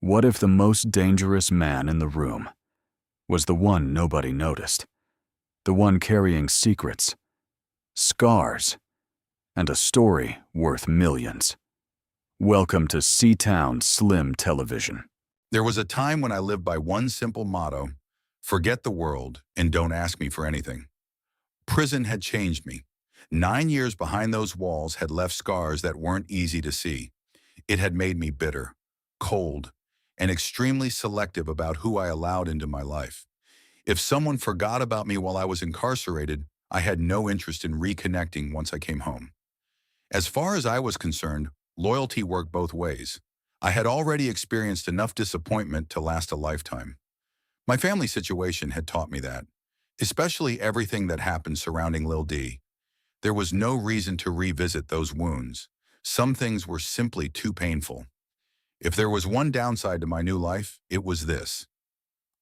What if the most dangerous man in the room was the one nobody noticed? The one carrying secrets, scars, and a story worth millions. Welcome to Seatown Slim Television. There was a time when I lived by one simple motto: forget the world and don't ask me for anything. Prison had changed me. 9 years behind those walls had left scars that weren't easy to see. It had made me bitter, cold, and extremely selective about who I allowed into my life. If someone forgot about me while I was incarcerated, I had no interest in reconnecting once I came home. As far as I was concerned, loyalty worked both ways. I had already experienced enough disappointment to last a lifetime. My family situation had taught me that, especially everything that happened surrounding Lil D. There was no reason to revisit those wounds. Some things were simply too painful. If there was one downside to my new life, it was this: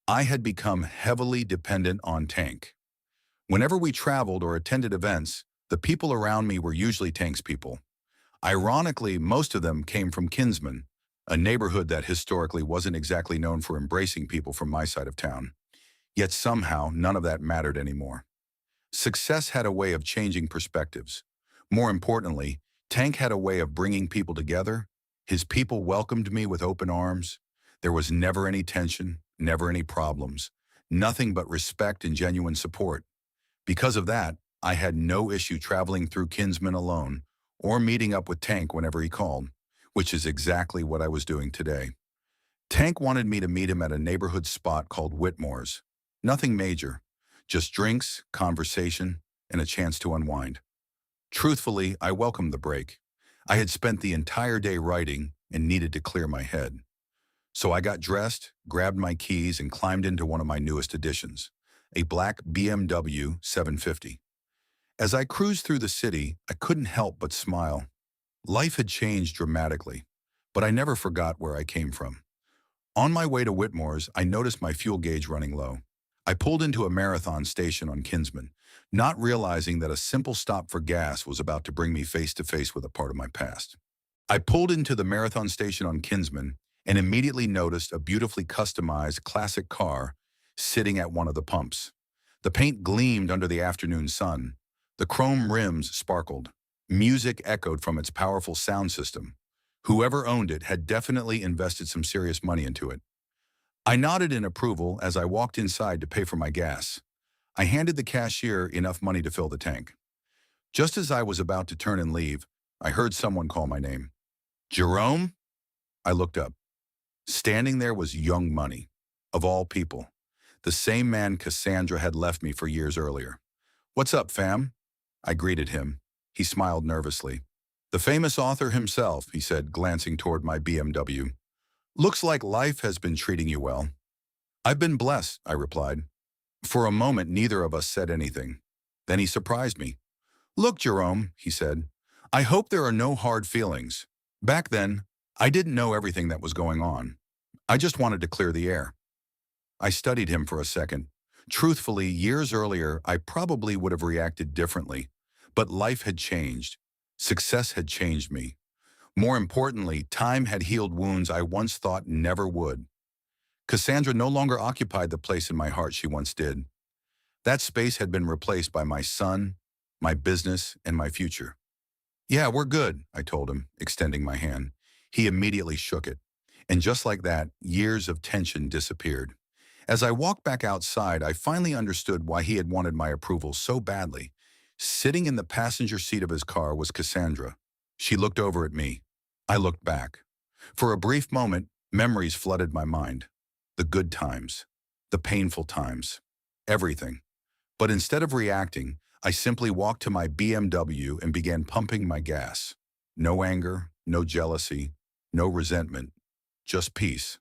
I had become heavily dependent on Tank. Whenever we traveled or attended events, the people around me were usually Tank's people. Ironically, most of them came from Kinsman, a neighborhood that historically wasn't exactly known for embracing people from my side of town. Yet somehow, none of that mattered anymore. Success had a way of changing perspectives. More importantly, Tank had a way of bringing people together. His people welcomed me with open arms. There was never any tension, never any problems, nothing but respect and genuine support. Because of that, I had no issue traveling through Kinsman alone or meeting up with Tank whenever he called, which is exactly what I was doing today. Tank wanted me to meet him at a neighborhood spot called Whitmore's. Nothing major, just drinks, conversation, and a chance to unwind. Truthfully, I welcomed the break. I had spent the entire day writing and needed to clear my head. So I got dressed, grabbed my keys, and climbed into one of my newest additions, a black BMW 750. As I cruised through the city, I couldn't help but smile. Life had changed dramatically, but I never forgot where I came from. On my way to Whitmore's, I noticed my fuel gauge running low. I pulled into a marathon station on Kinsman, not realizing that a simple stop for gas was about to bring me face to face with a part of my past. I pulled into the marathon station on Kinsman and immediately noticed a beautifully customized classic car sitting at one of the pumps. The paint gleamed under the afternoon sun. The chrome rims sparkled. Music echoed from its powerful sound system. Whoever owned it had definitely invested some serious money into it. I nodded in approval as I walked inside to pay for my gas. I handed the cashier enough money to fill the tank. Just as I was about to turn and leave, I heard someone call my name. Jerome? I looked up. Standing there was Young Money, of all people, the same man Cassandra had left me for years earlier. "What's up, fam?" I greeted him. He smiled nervously. "The famous author himself," he said, glancing toward my BMW. "Looks like life has been treating you well." "I've been blessed," I replied. For a moment, neither of us said anything. Then he surprised me. "Look, Jerome," he said, "I hope there are no hard feelings. Back then, I didn't know everything that was going on. I just wanted to clear the air." I studied him for a second. Truthfully, years earlier, I probably would have reacted differently. But life had changed. Success had changed me. More importantly, time had healed wounds I once thought never would. Cassandra no longer occupied the place in my heart she once did. That space had been replaced by my son, my business, and my future. "Yeah, we're good," I told him, extending my hand. He immediately shook it. And just like that, years of tension disappeared. As I walked back outside, I finally understood why he had wanted my approval so badly. Sitting in the passenger seat of his car was Cassandra. She looked over at me. I looked back. For a brief moment, memories flooded my mind. The good times, the painful times, everything. But instead of reacting, I simply walked to my BMW and began pumping my gas. No anger, no jealousy, no resentment, just peace.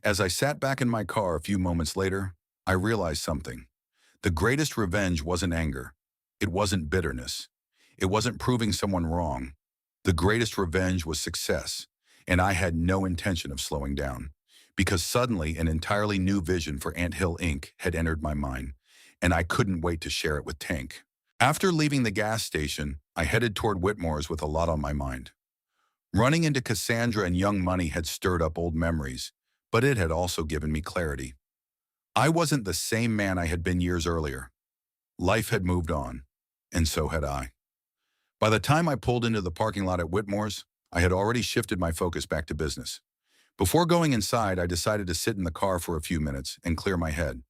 As I sat back in my car a few moments later, I realized something. The greatest revenge wasn't anger. It wasn't bitterness. It wasn't proving someone wrong. The greatest revenge was success, and I had no intention of slowing down, because suddenly an entirely new vision for Ant Hill Inc. had entered my mind, and I couldn't wait to share it with Tank. After leaving the gas station, I headed toward Whitmore's with a lot on my mind. Running into Cassandra and Young Money had stirred up old memories, but it had also given me clarity. I wasn't the same man I had been years earlier. Life had moved on, and so had I. By the time I pulled into the parking lot at Whitmore's, I had already shifted my focus back to business. Before going inside, I decided to sit in the car for a few minutes and clear my head.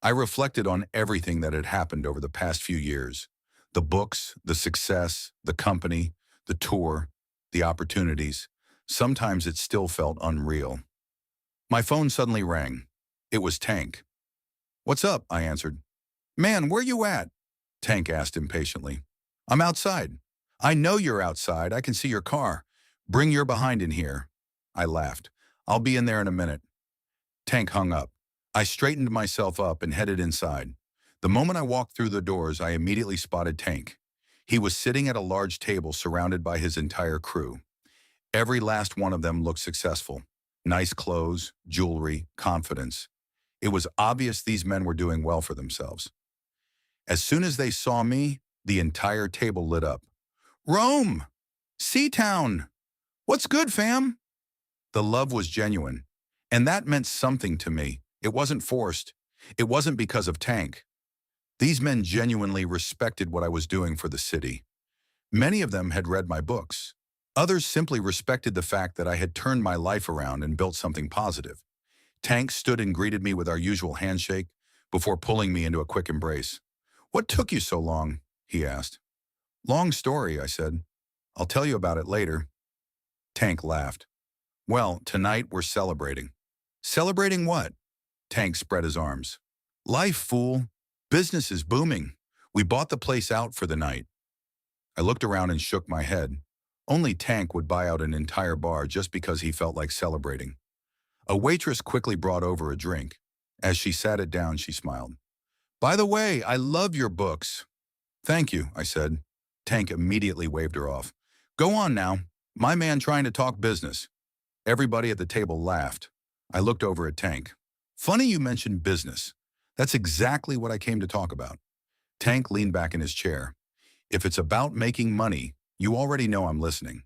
I reflected on everything that had happened over the past few years. The books, the success, the company, the tour, the opportunities. Sometimes it still felt unreal. My phone suddenly rang. It was Tank. "What's up?" I answered. "Man, where you at?" Tank asked impatiently. "I'm outside." "I know you're outside. I can see your car. Bring your behind in here." I laughed. "I'll be in there in a minute." Tank hung up. I straightened myself up and headed inside. The moment I walked through the doors, I immediately spotted Tank. He was sitting at a large table surrounded by his entire crew. Every last one of them looked successful. Nice clothes, jewelry, confidence. It was obvious these men were doing well for themselves. As soon as they saw me, the entire table lit up. "Rome! Seatown! What's good, fam?" The love was genuine, and that meant something to me. It wasn't forced. It wasn't because of Tank. These men genuinely respected what I was doing for the city. Many of them had read my books. Others simply respected the fact that I had turned my life around and built something positive. Tank stood and greeted me with our usual handshake before pulling me into a quick embrace. "What took you so long?" he asked. "Long story," I said. "I'll tell you about it later." Tank laughed. "Well, tonight we're celebrating." "Celebrating what?" Tank spread his arms. "Life, fool. Business is booming. We bought the place out for the night." I looked around and shook my head. Only Tank would buy out an entire bar just because he felt like celebrating. A waitress quickly brought over a drink. As she sat it down, she smiled. "By the way, I love your books." "Thank you," I said. Tank immediately waved her off. "Go on now. My man trying to talk business." Everybody at the table laughed. I looked over at Tank. "Funny you mentioned business. That's exactly what I came to talk about." Tank leaned back in his chair. "If it's about making money, you already know I'm listening."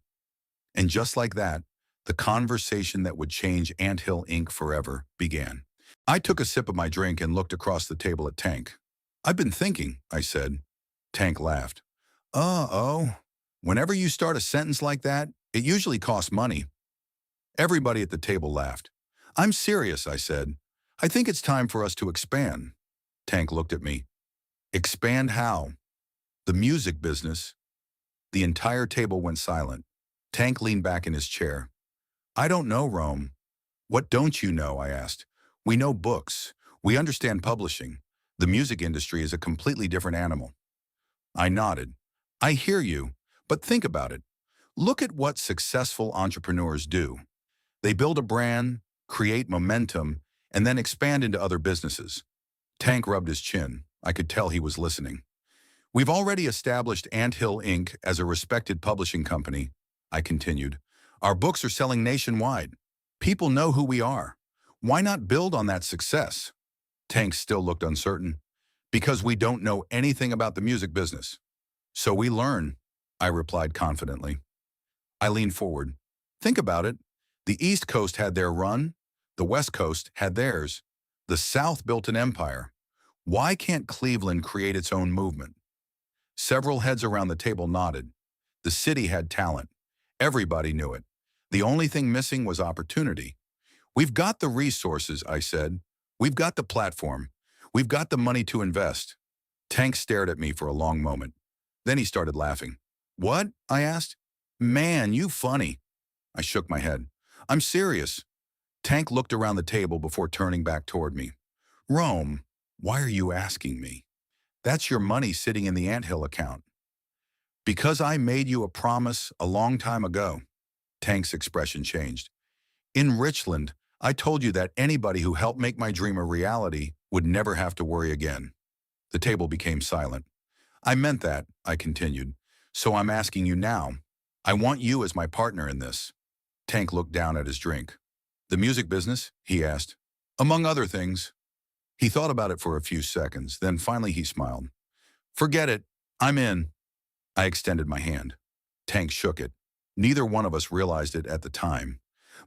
And just like that, the conversation that would change Anthill Inc. forever began. I took a sip of my drink and looked across the table at Tank. "I've been thinking," I said. Tank laughed. "Oh, whenever you start a sentence like that, it usually costs money." Everybody at the table laughed. "I'm serious," I said. "I think it's time for us to expand." Tank looked at me. "Expand how?" "The music business." The entire table went silent. Tank leaned back in his chair. "I don't know, Rome." "What don't you know?" I asked. "We know books. We understand publishing. The music industry is a completely different animal." I nodded. "I hear you, but think about it. Look at what successful entrepreneurs do. They build a brand, create momentum, and then expand into other businesses." Tank rubbed his chin. I could tell he was listening. "We've already established Anthill Inc. as a respected publishing company," I continued. "Our books are selling nationwide. People know who we are. Why not build on that success?" Tank still looked uncertain. "Because we don't know anything about the music business. So we learn," I replied confidently. I leaned forward. "Think about it. The East Coast had their run. The West Coast had theirs. The South built an empire. Why can't Cleveland create its own movement?" Several heads around the table nodded. The city had talent. Everybody knew it. The only thing missing was opportunity. "We've got the resources," I said. "We've got the platform. We've got the money to invest." Tank stared at me for a long moment. Then he started laughing. "What?" I asked. "Man, you funny." I shook my head. "I'm serious." Tank looked around the table before turning back toward me. "Rome, why are you asking me? That's your money sitting in the Anthill account." "Because I made you a promise a long time ago." Tank's expression changed. "In Richland, I told you that anybody who helped make my dream a reality would never have to worry again." The table became silent. "I meant that," I continued. "So I'm asking you now. I want you as my partner in this." Tank looked down at his drink. "The music business?" he asked. "Among other things." He thought about it for a few seconds, then finally he smiled. "Forget it. I'm in." I extended my hand. Tank shook it. Neither one of us realized it at the time.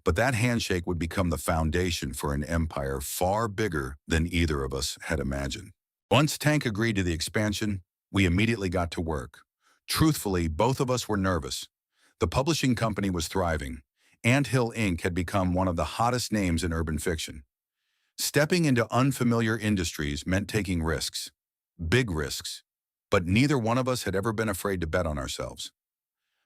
But that handshake would become the foundation for an empire far bigger than either of us had imagined. Once Tank agreed to the expansion, we immediately got to work. Truthfully, both of us were nervous. The publishing company was thriving. Ant Hill Inc. had become one of the hottest names in urban fiction. Stepping into unfamiliar industries meant taking risks, big risks, but neither one of us had ever been afraid to bet on ourselves.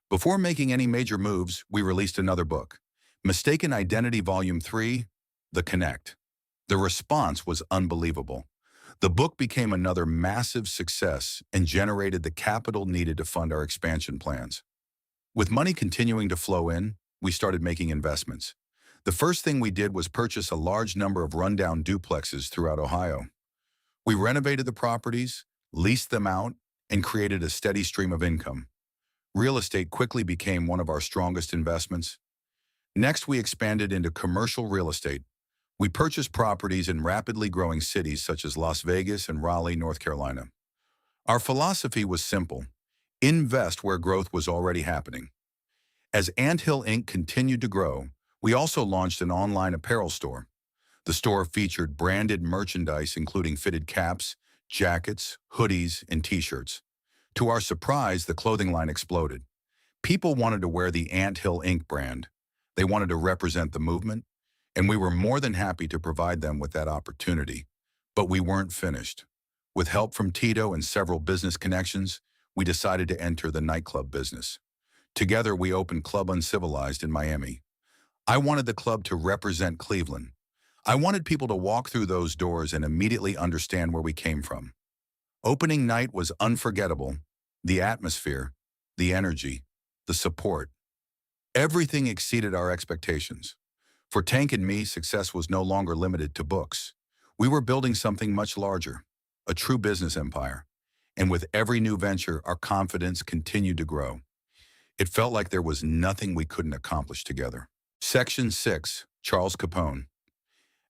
Before making any major moves, we released another book, Mistaken Identity Volume 3, The Connect. The response was unbelievable. The book became another massive success and generated the capital needed to fund our expansion plans. With money continuing to flow in, we started making investments. The first thing we did was purchase a large number of rundown duplexes throughout Ohio. We renovated the properties, leased them out, and created a steady stream of income. Real estate quickly became one of our strongest investments. Next, we expanded into commercial real estate. We purchased properties in rapidly growing cities such as Las Vegas and Raleigh, North Carolina. Our philosophy was simple: invest where growth was already happening. As Ant Hill Inc. continued to grow, we also launched an online apparel store. The store featured branded merchandise including fitted caps, jackets, hoodies, and t-shirts. To our surprise, the clothing line exploded. People wanted to wear the Ant Hill Inc. brand. They wanted to represent the movement, and we were more than happy to provide them with that opportunity. But we weren't finished. With help from Tito and several business connections, we decided to enter the nightclub business. Together, we opened Club Uncivilized in Miami. I wanted the club to represent Cleveland. I wanted people to walk through those doors and immediately understand where we came from. Opening night was unforgettable. The atmosphere, the energy, the support. Everything exceeded our expectations. For Tank and me, success was no longer limited to books. We were building something much larger, a true business empire. And with every new venture, our confidence continued to grow. It felt like there was nothing we couldn't accomplish together. Section 6, Charles Capone.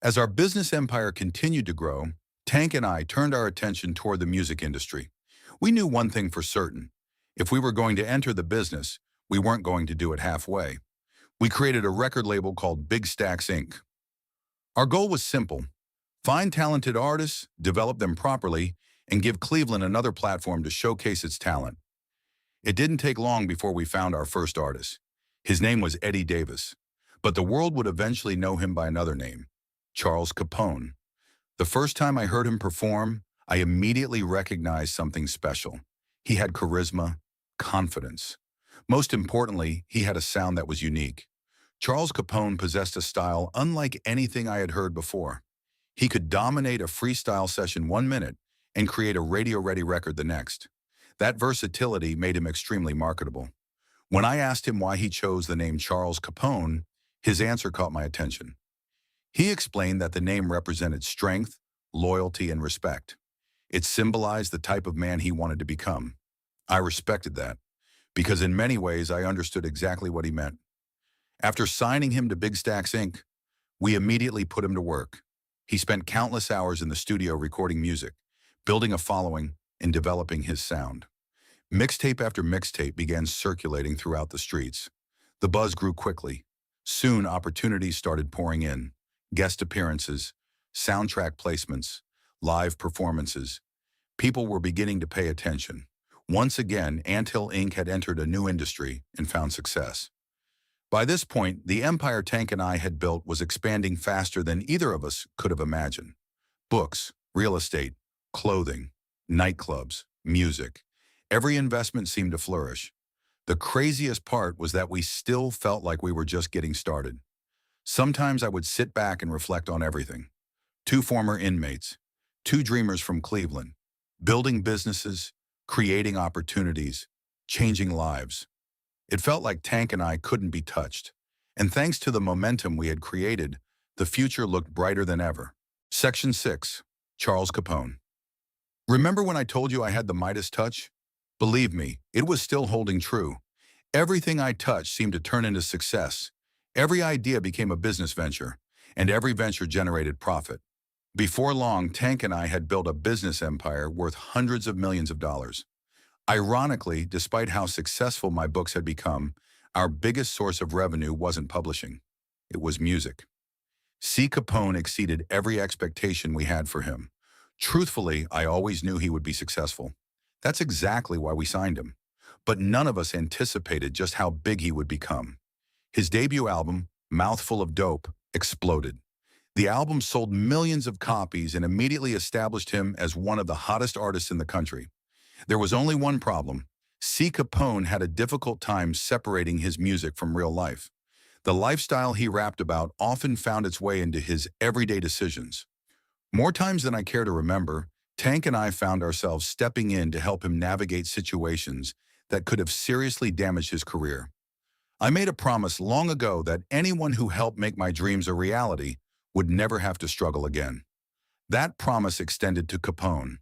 As our business empire continued to grow, Tank and I turned our attention toward the music industry. We knew one thing for certain: if we were going to enter the business, we weren't going to do it halfway. We created a record label called Big Stacks Inc. Our goal was simple: find talented artists, develop them properly, and give Cleveland another platform to showcase its talent. It didn't take long before we found our first artist. His name was Eddie Davis, but the world would eventually know him by another name: Charles Capone. The first time I heard him perform, I immediately recognized something special. He had charisma, confidence. Most importantly, he had a sound that was unique. Charles Capone possessed a style unlike anything I had heard before. He could dominate a freestyle session 1 minute and create a radio-ready record the next. That versatility made him extremely marketable. When I asked him why he chose the name Charles Capone, his answer caught my attention. He explained that the name represented strength, loyalty, and respect. It symbolized the type of man he wanted to become. I respected that, because in many ways I understood exactly what he meant. After signing him to Big Stacks Inc., we immediately put him to work. He spent countless hours in the studio recording music, building a following, and developing his sound. Mixtape after mixtape began circulating throughout the streets. The buzz grew quickly. Soon, opportunities started pouring in: guest appearances, soundtrack placements, live performances. People were beginning to pay attention. Once again, Ant Hill Inc. had entered a new industry and found success. By this point, the empire Tank and I had built was expanding faster than either of us could have imagined. Books, real estate, clothing, nightclubs, music. Every investment seemed to flourish. The craziest part was that we still felt like we were just getting started. Sometimes I would sit back and reflect on everything. 2 former inmates, 2 dreamers from Cleveland, building businesses, creating opportunities, changing lives. It felt like Tank and I couldn't be touched. And thanks to the momentum we had created, the future looked brighter than ever. Section 6, Charles Capone. Remember when I told you I had the Midas touch? Believe me, it was still holding true. Everything I touched seemed to turn into success. Every idea became a business venture, and every venture generated profit. Before long, Tank and I had built a business empire worth hundreds of millions of dollars. Ironically, despite how successful my books had become, our biggest source of revenue wasn't publishing. It was music. C. Capone exceeded every expectation we had for him. Truthfully, I always knew he would be successful. That's exactly why we signed him. But none of us anticipated just how big he would become. His debut album, Mouthful of Dope, exploded. The album sold millions of copies and immediately established him as one of the hottest artists in the country. There was only one problem. C. Capone had a difficult time separating his music from real life. The lifestyle he rapped about often found its way into his everyday decisions. More times than I care to remember, Tank and I found ourselves stepping in to help him navigate situations that could have seriously damaged his career. I made a promise long ago that anyone who helped make my dreams a reality would never have to struggle again. That promise extended to Capone.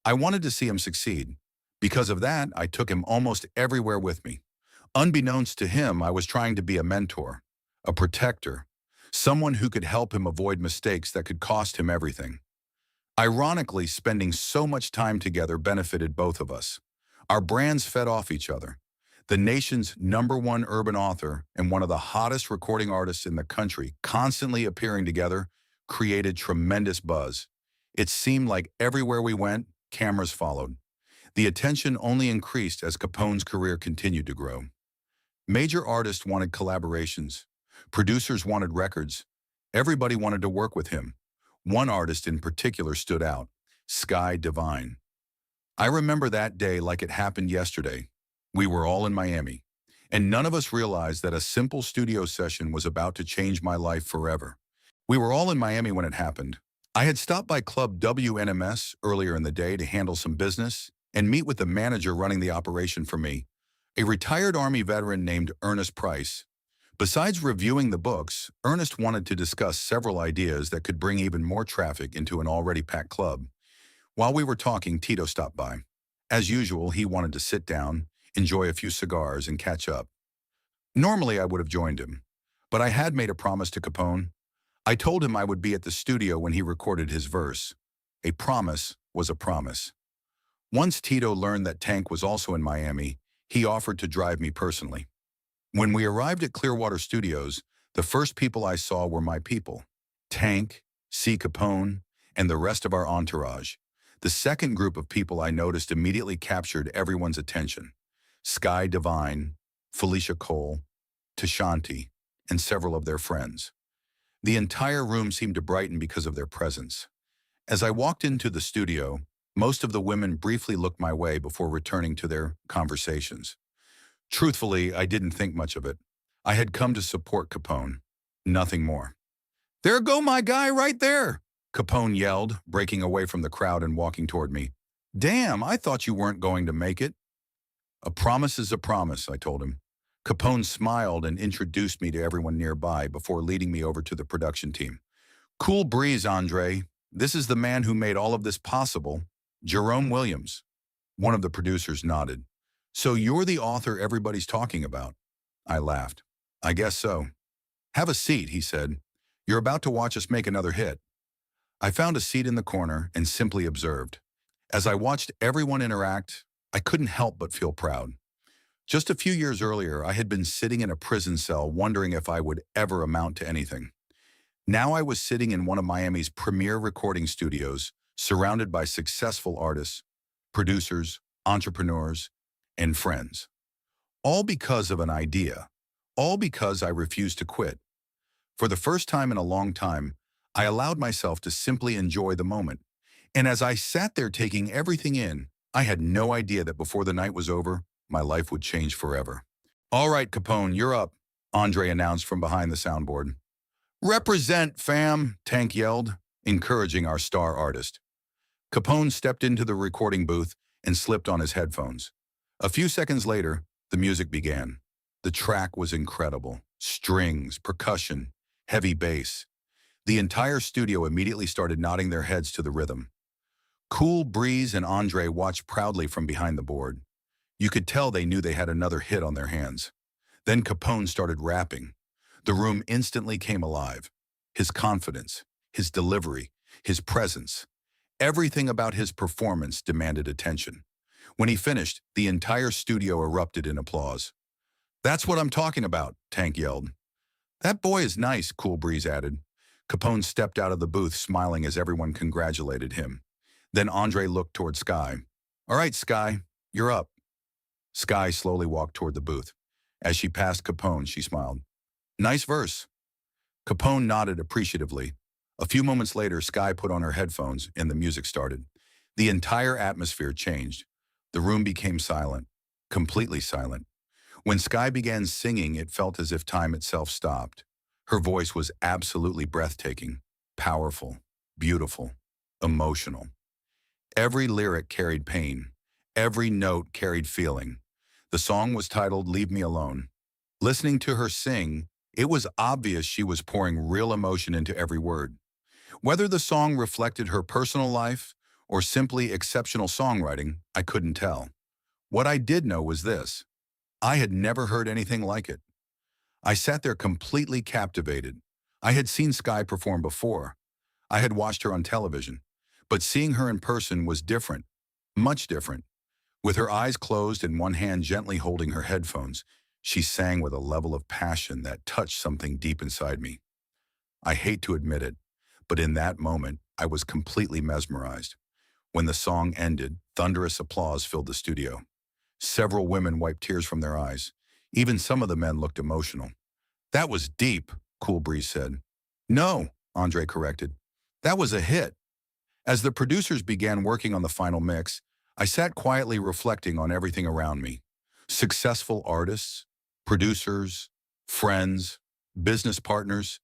I wanted to see him succeed. Because of that, I took him almost everywhere with me. Unbeknownst to him, I was trying to be a mentor, a protector, someone who could help him avoid mistakes that could cost him everything. Ironically, spending so much time together benefited both of us. Our brands fed off each other. The nation's #1 urban author and one of the hottest recording artists in the country constantly appearing together created tremendous buzz. It seemed like everywhere we went, cameras followed. The attention only increased as Capone's career continued to grow. Major artists wanted collaborations. Producers wanted records. Everybody wanted to work with him. One artist in particular stood out, Sky Divine. I remember that day like it happened yesterday. We were all in Miami, and none of us realized that a simple studio session was about to change my life forever. We were all in Miami when it happened. I had stopped by Club WNMS earlier in the day to handle some business and meet with the manager running the operation for me, a retired Army veteran named Ernest Price. Besides reviewing the books, Ernest wanted to discuss several ideas that could bring even more traffic into an already packed club. While we were talking, Tito stopped by. As usual, he wanted to sit down, enjoy a few cigars, and catch up. Normally, I would have joined him, but I had made a promise to Capone. I told him I would be at the studio when he recorded his verse. A promise was a promise. Once Tito learned that Tank was also in Miami, he offered to drive me personally. When we arrived at Clearwater Studios, the first people I saw were my people, Tank, C. Capone, and the rest of our entourage. The second group of people I noticed immediately captured everyone's attention. Sky Divine, Felicia Cole, Tashanti, and several of their friends. The entire room seemed to brighten because of their presence. As I walked into the studio, most of the women briefly looked my way before returning to their conversations. Truthfully, I didn't think much of it. I had come to support Capone, nothing more. "There go my guy right there," Capone yelled, breaking away from the crowd and walking toward me. "Damn, I thought you weren't going to make it." "A promise is a promise," I told him. Capone smiled and introduced me to everyone nearby before leading me over to the production team. "Cool breeze, Andre. This is the man who made all of this possible, Jerome Williams." One of the producers nodded. "So you're the author everybody's talking about?" I laughed. "I guess so." "Have a seat," he said. "You're about to watch us make another hit." I found a seat in the corner and simply observed. As I watched everyone interact, I couldn't help but feel proud. Just a few years earlier, I had been sitting in a prison cell wondering if I would ever amount to anything. Now I was sitting in one of Miami's premier recording studios, surrounded by successful artists, producers, entrepreneurs, and friends. All because of an idea. All because I refused to quit. For the first time in a long time, I allowed myself to simply enjoy the moment. And as I sat there taking everything in, I had no idea that before the night was over, my life would change forever. "All right, Capone, you're up," Andre announced from behind the soundboard. "Represent, fam," Tank yelled, encouraging our star artist. Capone stepped into the recording booth and slipped on his headphones. A few seconds later, the music began. The track was incredible. Strings, percussion, heavy bass. The entire studio immediately started nodding their heads to the rhythm. Cool Breeze and Andre watched proudly from behind the board. You could tell they knew they had another hit on their hands. Then Capone started rapping. The room instantly came alive. His confidence, his delivery, his presence. Everything about his performance demanded attention. When he finished, the entire studio erupted in applause. "That's what I'm talking about," Tank yelled. That boy is nice, Cool Breeze added. Capone stepped out of the booth smiling as everyone congratulated him. Then Andre looked toward Sky. All right, Sky, you're up. Sky slowly walked toward the booth. As she passed Capone, she smiled. Nice verse. Capone nodded appreciatively. A few moments later, Sky put on her headphones and the music started. The entire atmosphere changed. The room became silent, completely silent. When Sky began singing, it felt as if time itself stopped. Her voice was absolutely breathtaking, powerful, beautiful, emotional. Every lyric carried pain. Every note carried feeling. The song was titled Leave Me Alone. Listening to her sing, it was obvious she was pouring real emotion into every word. Whether the song reflected her personal life or simply exceptional songwriting, I couldn't tell. What I did know was this: I had never heard anything like it. I sat there completely captivated. I had seen Sky perform before. I had watched her on television. But seeing her in person was different, much different. With her eyes closed and one hand gently holding her headphones, she sang with a level of passion that touched something deep inside me. I hate to admit it, but in that moment, I was completely mesmerized. When the song ended, thunderous applause filled the studio. Several women wiped tears from their eyes. Even some of the men looked emotional. That was deep, Cool Breeze said. No, Andre corrected. That was a hit. As the producers began working on the final mix, I sat quietly reflecting on everything around me. Successful artists, producers, friends, business partners.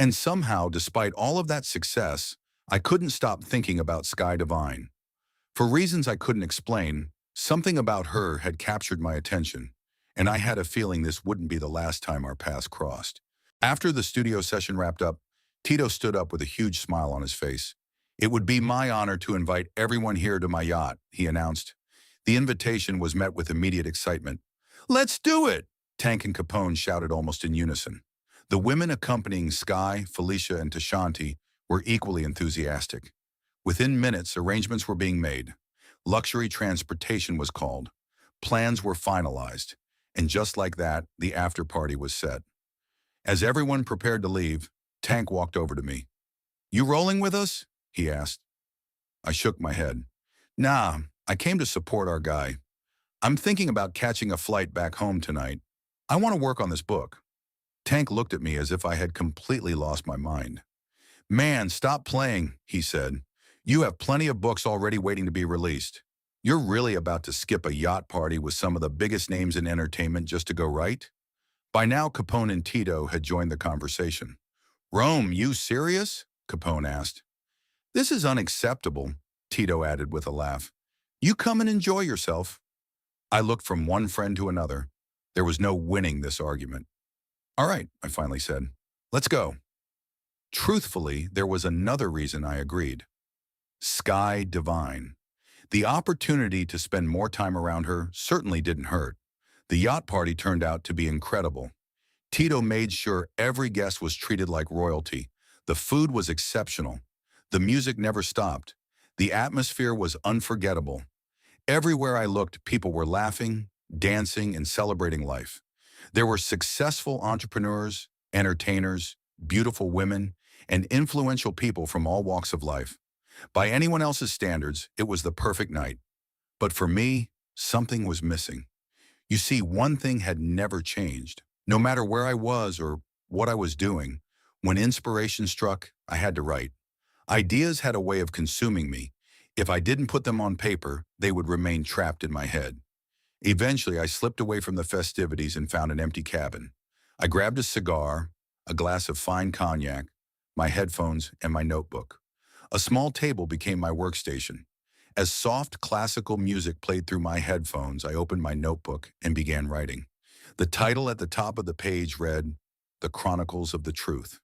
And somehow, despite all of that success, I couldn't stop thinking about Sky Divine. For reasons I couldn't explain, something about her had captured my attention, and I had a feeling this wouldn't be the last time our paths crossed. After the studio session wrapped up, Tito stood up with a huge smile on his face. It would be my honor to invite everyone here to my yacht, he announced. The invitation was met with immediate excitement. Let's do it! Tank and Capone shouted almost in unison. The women accompanying Sky, Felicia, and Tashanti were equally enthusiastic. Within minutes, arrangements were being made. Luxury transportation was called. Plans were finalized. And just like that, the after-party was set. As everyone prepared to leave, Tank walked over to me. You rolling with us? He asked. I shook my head. Nah, I came to support our guy. I'm thinking about catching a flight back home tonight. I want to work on this book. Tank looked at me as if I had completely lost my mind. Man, stop playing, he said. You have plenty of books already waiting to be released. You're really about to skip a yacht party with some of the biggest names in entertainment just to go write? By now, Capone and Tito had joined the conversation. Rome, you serious? Capone asked. This is unacceptable, Tito added with a laugh. You come and enjoy yourself. I looked from one friend to another. There was no winning this argument. All right, I finally said. Let's go. Truthfully, there was another reason I agreed. Sky Divine. The opportunity to spend more time around her certainly didn't hurt. The yacht party turned out to be incredible. Tito made sure every guest was treated like royalty. The food was exceptional. The music never stopped. The atmosphere was unforgettable. Everywhere I looked, people were laughing, dancing, and celebrating life. There were successful entrepreneurs, entertainers, beautiful women, and influential people from all walks of life. By anyone else's standards, it was the perfect night. But for me, something was missing. You see, one thing had never changed. No matter where I was or what I was doing, when inspiration struck, I had to write. Ideas had a way of consuming me. If I didn't put them on paper, they would remain trapped in my head. Eventually, I slipped away from the festivities and found an empty cabin. I grabbed a cigar, a glass of fine cognac, my headphones, and my notebook. A small table became my workstation. As soft classical music played through my headphones, I opened my notebook and began writing. The title at the top of the page read, The Chronicles of the Truth.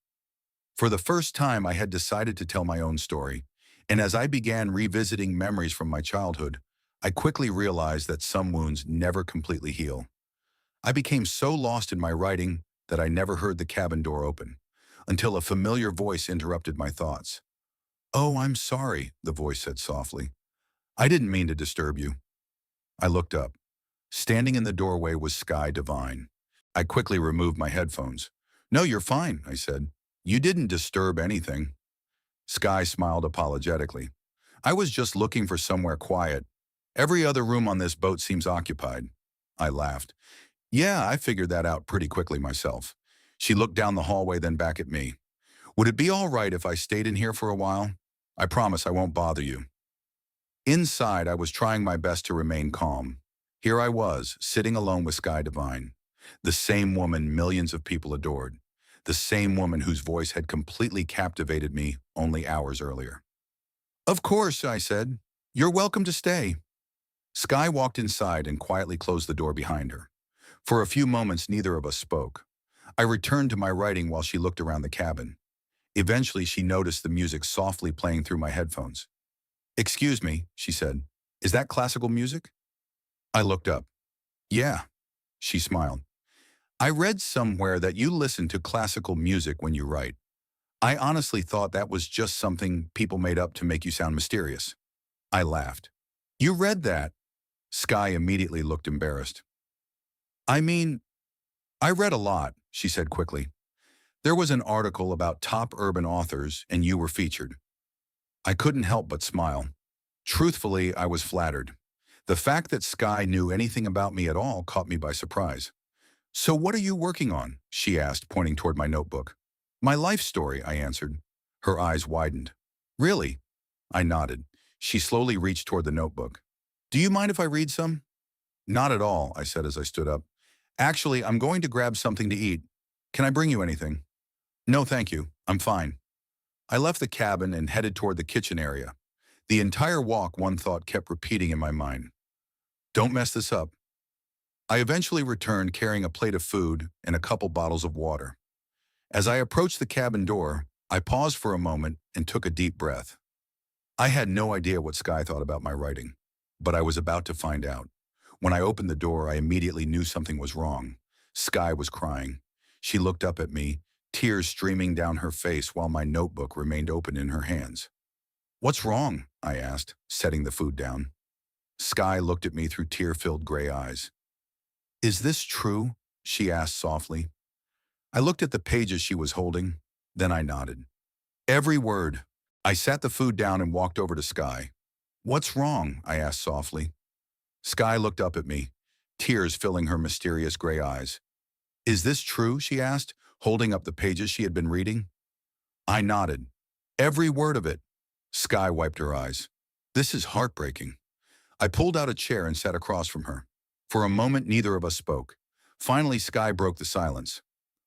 For the first time, I had decided to tell my own story, and as I began revisiting memories from my childhood, I quickly realized that some wounds never completely heal. I became so lost in my writing that I never heard the cabin door open, until a familiar voice interrupted my thoughts. Oh, I'm sorry, the voice said softly. I didn't mean to disturb you. I looked up. Standing in the doorway was Sky Divine. I quickly removed my headphones. No, you're fine, I said. You didn't disturb anything. Sky smiled apologetically. I was just looking for somewhere quiet. Every other room on this boat seems occupied. I laughed. Yeah, I figured that out pretty quickly myself. She looked down the hallway, then back at me. Would it be all right if I stayed in here for a while? I promise I won't bother you. Inside, I was trying my best to remain calm. Here I was, sitting alone with Sky Divine, the same woman millions of people adored, the same woman whose voice had completely captivated me only hours earlier. Of course, I said. You're welcome to stay. Sky walked inside and quietly closed the door behind her. For a few moments, neither of us spoke. I returned to my writing while she looked around the cabin. Eventually, she noticed the music softly playing through my headphones. Excuse me, she said. Is that classical music? I looked up. Yeah, she smiled. I read somewhere that you listen to classical music when you write. I honestly thought that was just something people made up to make you sound mysterious. I laughed. You read that? Sky immediately looked embarrassed. I mean, I read a lot, she said quickly. There was an article about top urban authors and you were featured. I couldn't help but smile. Truthfully, I was flattered. The fact that Sky knew anything about me at all caught me by surprise. So what are you working on? She asked, pointing toward my notebook. My life story, I answered. Her eyes widened. Really? I nodded. She slowly reached toward the notebook. Do you mind if I read some? Not at all, I said as I stood up. Actually, I'm going to grab something to eat. Can I bring you anything? No, thank you. I'm fine. I left the cabin and headed toward the kitchen area. The entire walk, one thought kept repeating in my mind. Don't mess this up. I eventually returned carrying a plate of food and a couple bottles of water. As I approached the cabin door, I paused for a moment and took a deep breath. I had no idea what Sky thought about my writing, but I was about to find out. When I opened the door, I immediately knew something was wrong. Sky was crying. She looked up at me, tears streaming down her face while my notebook remained open in her hands. What's wrong? I asked, setting the food down. Sky looked at me through tear-filled gray eyes. Is this true? She asked softly. I looked at the pages she was holding, then I nodded. Every word. I sat the food down and walked over to Sky. What's wrong? I asked softly. Sky looked up at me, tears filling her mysterious gray eyes. Is this true? She asked, holding up the pages she had been reading. I nodded. Every word of it. Sky wiped her eyes. This is heartbreaking. I pulled out a chair and sat across from her. For a moment, neither of us spoke. Finally, Sky broke the silence.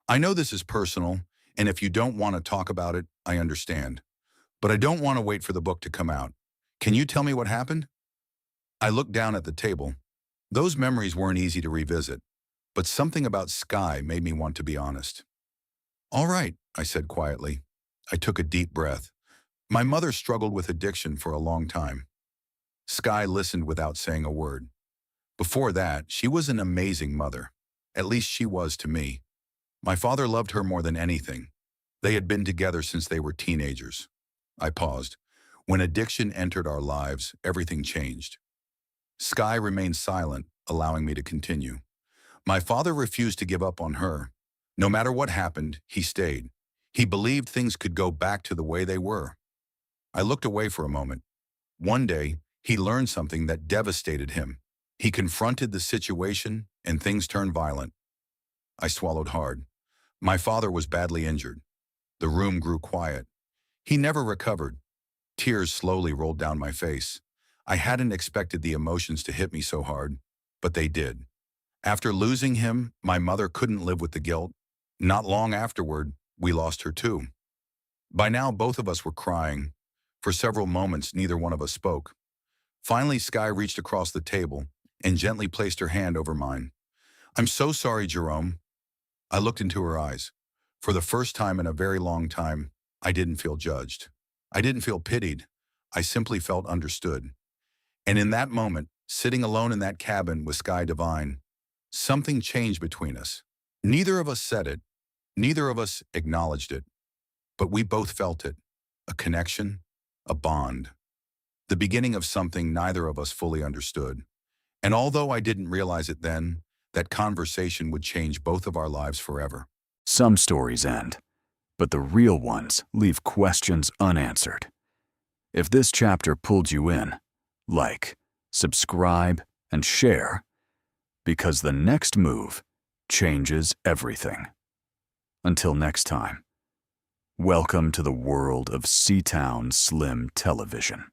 I know this is personal, and if you don't want to talk about it, I understand. But I don't want to wait for the book to come out. Can you tell me what happened? I looked down at the table. Those memories weren't easy to revisit, but something about Sky made me want to be honest. All right, I said quietly. I took a deep breath. My mother struggled with addiction for a long time. Sky listened without saying a word. Before that, she was an amazing mother. At least she was to me. My father loved her more than anything. They had been together since they were teenagers. I paused. When addiction entered our lives, everything changed. Sky remained silent, allowing me to continue. My father refused to give up on her. No matter what happened, he stayed. He believed things could go back to the way they were. I looked away for a moment. One day, he learned something that devastated him. He confronted the situation, and things turned violent. I swallowed hard. My father was badly injured. The room grew quiet. He never recovered. Tears slowly rolled down my face. I hadn't expected the emotions to hit me so hard, but they did. After losing him, my mother couldn't live with the guilt. Not long afterward, we lost her too. By now, both of us were crying. For several moments, neither one of us spoke. Finally, Sky reached across the table and gently placed her hand over mine. I'm so sorry, Jerome. I looked into her eyes. For the first time in a very long time, I didn't feel judged. I didn't feel pitied. I simply felt understood. And in that moment, sitting alone in that cabin with Sky Divine, something changed between us. Neither of us said it. Neither of us acknowledged it. But we both felt it. A connection, a bond. The beginning of something neither of us fully understood. And although I didn't realize it then, that conversation would change both of our lives forever. Some stories end, but the real ones leave questions unanswered. If this chapter pulled you in, like, subscribe, and share, because the next move changes everything. Until next time, welcome to the world of Seatown Slim Television.